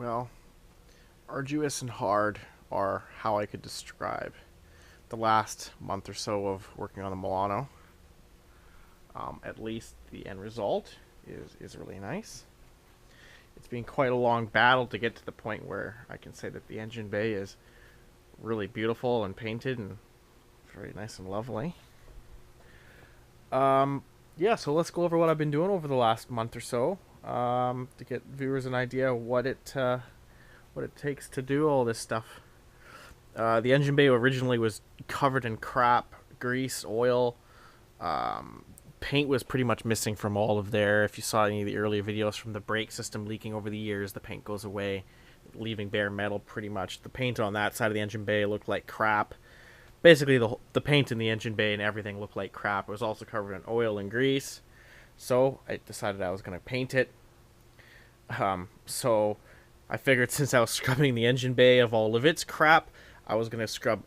Well, arduous and hard are how I could describe the last month or so of working on the Milano. At least the end result is really nice. It's been quite a long battle to get to the point where I can say that the engine bay is really beautiful and painted and very nice and lovely. Yeah, so let's go over what I've been doing over the last month or so to get viewers an idea of what it takes to do all this stuff. The engine bay originally was covered in crap, grease, oil. Paint was pretty much missing from all of there. If you saw any of the earlier videos from the brake system leaking over the years, the paint goes away, leaving bare metal pretty much. The paint on that side of the engine bay looked like crap. Basically, the paint in the engine bay and everything looked like crap. It was also covered in oil and grease. So I decided I was going to paint it. So I figured since I was scrubbing the engine bay of all of its crap, I was going to scrub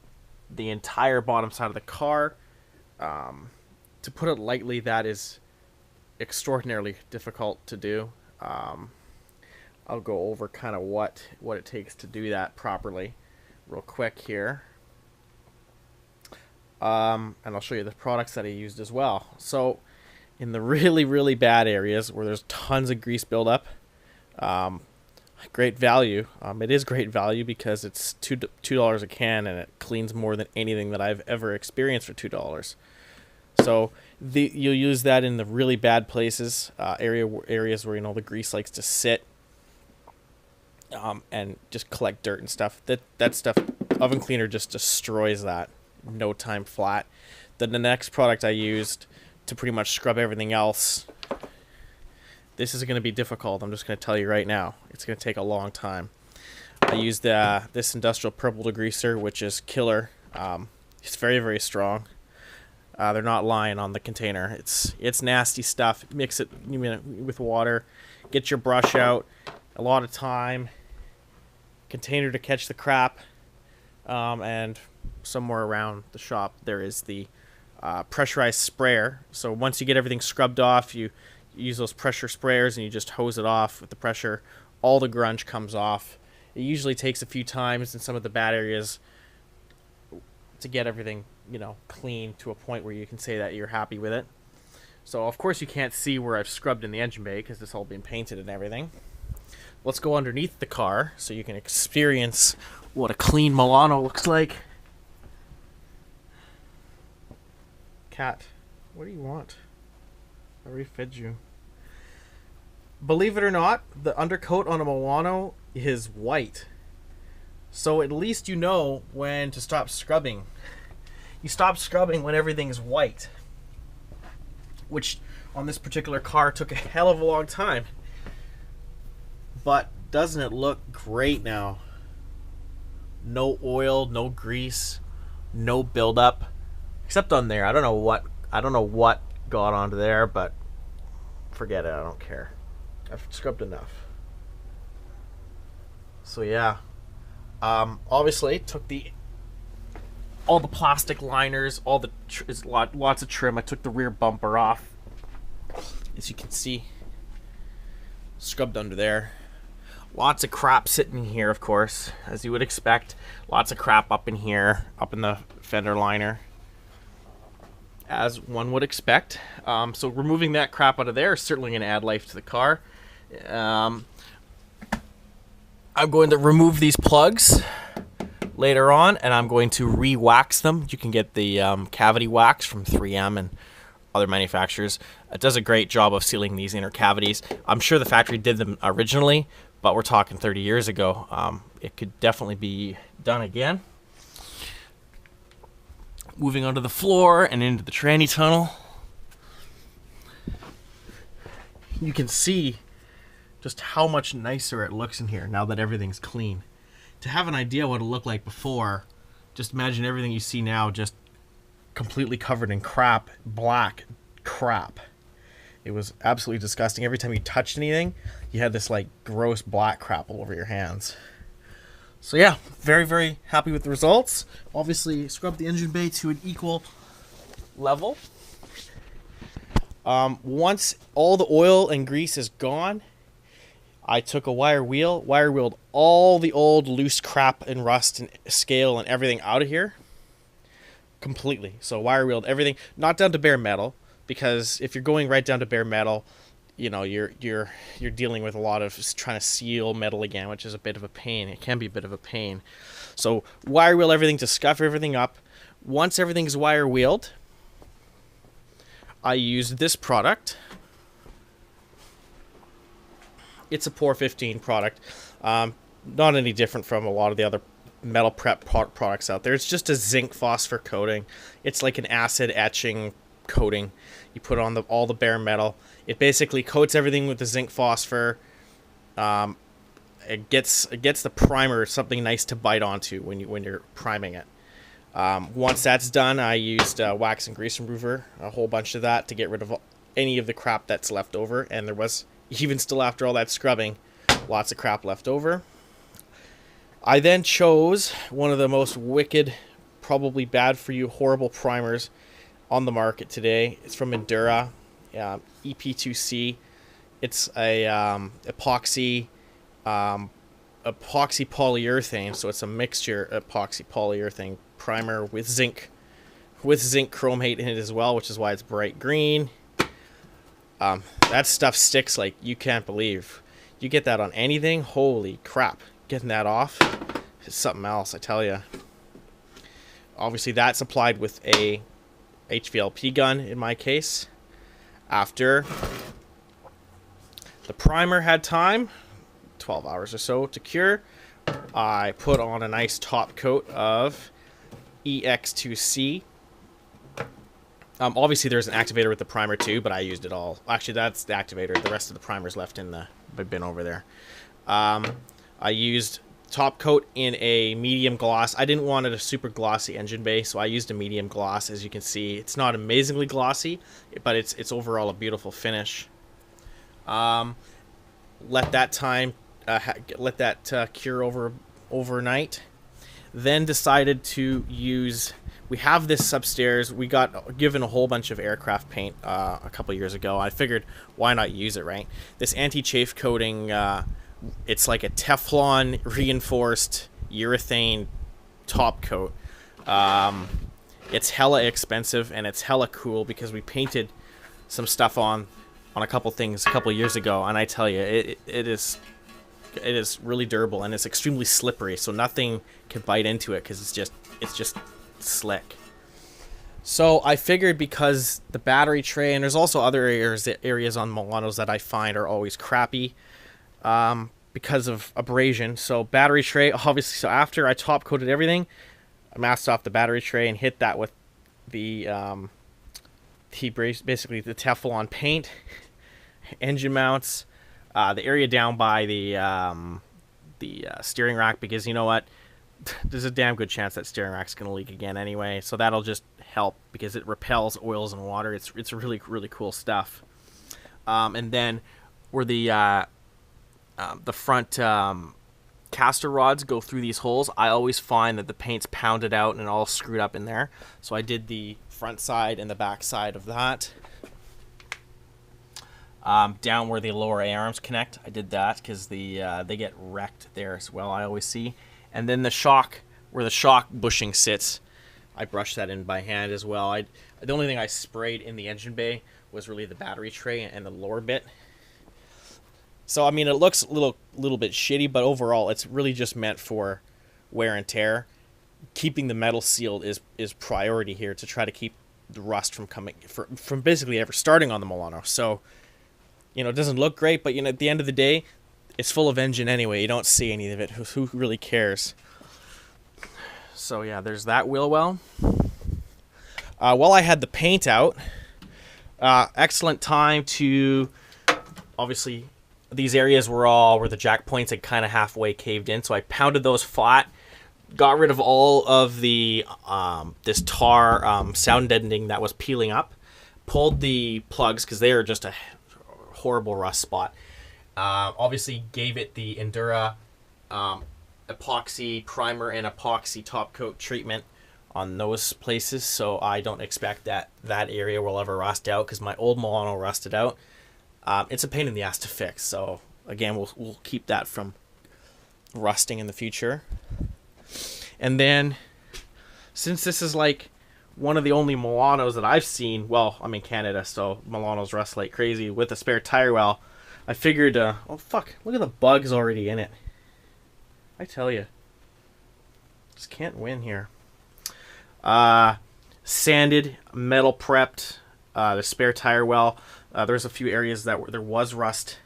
the entire bottom side of the car. To put it lightly, that is extraordinarily difficult to do. I'll go over kind of what it takes to do that properly real quick here. And I'll show you the products that I used as well. So in the really, really bad areas where there's tons of grease buildup, great value. It is great value because it's $2 a can, and it cleans more than anything that I've ever experienced for $2. So you'll use that in the really bad places, areas where the grease likes to sit, and just collect dirt and stuff. That stuff, oven cleaner just destroys that. No time flat. Then the next product I used to pretty much scrub everything else. This is going to be difficult. I'm just going to tell you right now. It's going to take a long time. I used this industrial purple degreaser, which is killer. It's very, very strong. They're not lying on the container. It's nasty stuff. Mix it with water. Get your brush out. A lot of time. Container to catch the crap. And somewhere around the shop there is the pressurized sprayer. So once you get everything scrubbed off, you use those pressure sprayers and you just hose it off with the pressure. All the grunge comes off. It usually takes a few times in some of the bad areas to get everything clean to a point where you can say that you're happy with it. So of course you can't see where I've scrubbed in the engine bay because it's all been painted and everything. Let's go underneath the car so you can experience what a clean Milano looks like. Cat, what do you want? I already fed you. Believe it or not, the undercoat on a Milano is white. So at least you know when to stop scrubbing. You stop scrubbing when everything's white. Which on this particular car took a hell of a long time. But doesn't it look great now? No oil, no grease, no buildup. Except on there. I don't know what got onto there, but forget it. I don't care. I've scrubbed enough. So yeah. Obviously took all the plastic liners, lots of trim. I took the rear bumper off. As you can see. Scrubbed under there. Lots of crap sitting here, of course, as you would expect. Lots of crap up in here, up in the fender liner, as one would expect. So removing that crap out of there is certainly going to add life to the car. I'm going to remove these plugs later on, and I'm going to re-wax them. You can get the cavity wax from 3M and other manufacturers. It does a great job of sealing these inner cavities. I'm sure the factory did them originally, but we're talking 30 years ago. It could definitely be done again. Moving onto the floor and into the tranny tunnel. You can see just how much nicer it looks in here now that everything's clean. To have an idea what it looked like before, just imagine everything you see now just completely covered in crap, black crap. It was absolutely disgusting. Every time you touched anything, you had this like gross black crap all over your hands. So yeah, very, very happy with the results. Obviously, scrub the engine bay to an equal level. Once all the oil and grease is gone, I took a wire wheeled all the old loose crap and rust and scale and everything out of here completely. So wire wheeled everything, not down to bare metal, because if you're going right down to bare metal, you know, you're dealing with a lot of trying to seal metal again, which is a bit of a pain. It can be a bit of a pain. So wire wheel everything to scuff everything up. Once everything's wire wheeled, I use this product. It's a Pour 15 product. Not any different from a lot of the other metal prep products out there. It's just a zinc phosphor coating. It's like an acid etching coating. You put on all the bare metal. It basically coats everything with the zinc phosphor. It gets the primer something nice to bite onto when you're priming it. Once that's done, I used wax and grease remover, a whole bunch of that, to get rid of any of the crap that's left over. And there was, even still after all that scrubbing, lots of crap left over. I then chose one of the most wicked, probably bad for you, horrible primers on the market today. It's from Endura, EP2C. It's a epoxy polyurethane, so it's a mixture epoxy polyurethane primer with zinc chromate in it as well, which is why it's bright green. That stuff sticks like you can't believe. You get that on anything, holy crap. Getting that off is something else, I tell you. Obviously that's applied with a HVLP gun in my case. After the primer had time, 12 hours or so to cure, I put on a nice top coat of EX2C. Obviously there's an activator with the primer too, but I used it all. Actually, that's the activator. The rest of the primer's left in the bin over there. I used top coat in a medium gloss. I didn't want it a super glossy engine bay, so I used a medium gloss. As you can see, it's not amazingly glossy, but it's overall a beautiful finish. Let that cure overnight. Then decided to use. We have this upstairs. We got given a whole bunch of aircraft paint a couple years ago. I figured, why not use it, right? This anti-chafe coating. It's like a Teflon reinforced urethane top coat. It's hella expensive and it's hella cool because we painted some stuff on a couple things a couple years ago, and I tell you, it is really durable and it's extremely slippery, so nothing can bite into it because it's just slick. So I figured, because the battery tray, and there's also other areas on Milanos that I find are always crappy because of abrasion. So battery tray, obviously. So after I top coated everything, I masked off the battery tray and hit that with the basically the Teflon paint, engine mounts, the area down by the steering rack, because you know what, there's a damn good chance that steering rack's gonna leak again anyway. So that'll just help because it repels oils and water. It's really, really cool stuff. And then where the front caster rods go through these holes, I always find that the paint's pounded out and all screwed up in there. So I did the front side and the back side of that. Down where the lower A-arms connect, I did that because they get wrecked there as well, I always see. And then the shock, where the shock bushing sits, I brushed that in by hand as well. The only thing I sprayed in the engine bay was really the battery tray and the lower bit. So I mean, it looks a little bit shitty, but overall it's really just meant for wear and tear. Keeping the metal sealed is priority here, to try to keep the rust from basically ever starting on the Milano. So, you know, it doesn't look great, but you know, at the end of the day, it's full of engine anyway. You don't see any of it. Who really cares? So yeah, there's that wheel well. While I had the paint out, excellent time to, obviously, these areas where the jack points had kind of halfway caved in, so I pounded those flat, got rid of all of the this tar sound deadening that was peeling up, pulled the plugs because they are just a horrible rust spot. Obviously gave it the Endura epoxy primer and epoxy top coat treatment on those places, so I don't expect that area will ever rust out, because my old Milano rusted out. It's a pain in the ass to fix, so again, we'll keep that from rusting in the future. And then, since this is like one of the only Milanos that I've seen, well, I'm in Canada, so Milanos rust like crazy with a spare tire well, I figured, oh fuck, look at the bugs already in it. I tell you, just can't win here. Sanded, metal prepped, the spare tire well. There's a few areas that there was rust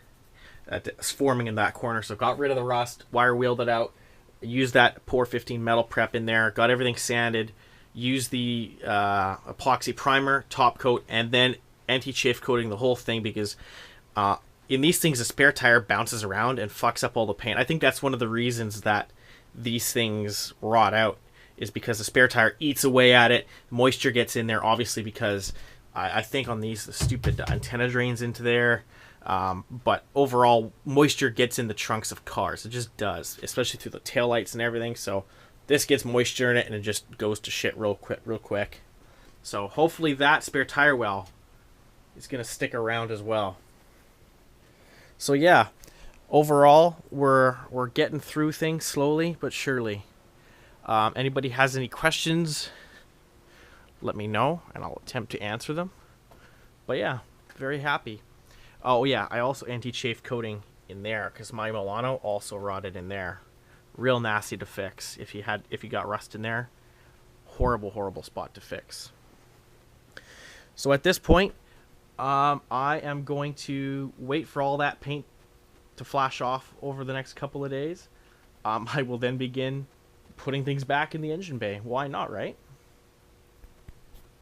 that's forming in that corner, so got rid of the rust, wire wheeled it out, used that Pour 15 metal prep in there, got everything sanded, used the epoxy primer, top coat, and then anti-chafe coating the whole thing, because in these things the spare tire bounces around and fucks up all the paint. I think that's one of the reasons that these things rot out, is because the spare tire eats away at it, moisture gets in there, obviously, because I think on these the stupid antenna drains into there. But overall, moisture gets in the trunks of cars. It just does, especially through the taillights and everything. So this gets moisture in it, and it just goes to shit real quick. So hopefully that spare tire well is going to stick around as well. So yeah, overall, we're getting through things slowly but surely. Anybody has any questions, let me know, and I'll attempt to answer them. But yeah, very happy. Oh yeah, I also anti-chafe coating in there because my Milano also rotted in there. Real nasty to fix if you got rust in there. Horrible spot to fix. So at this point, I am going to wait for all that paint to flash off over the next couple of days. I will then begin putting things back in the engine bay. Why not, right?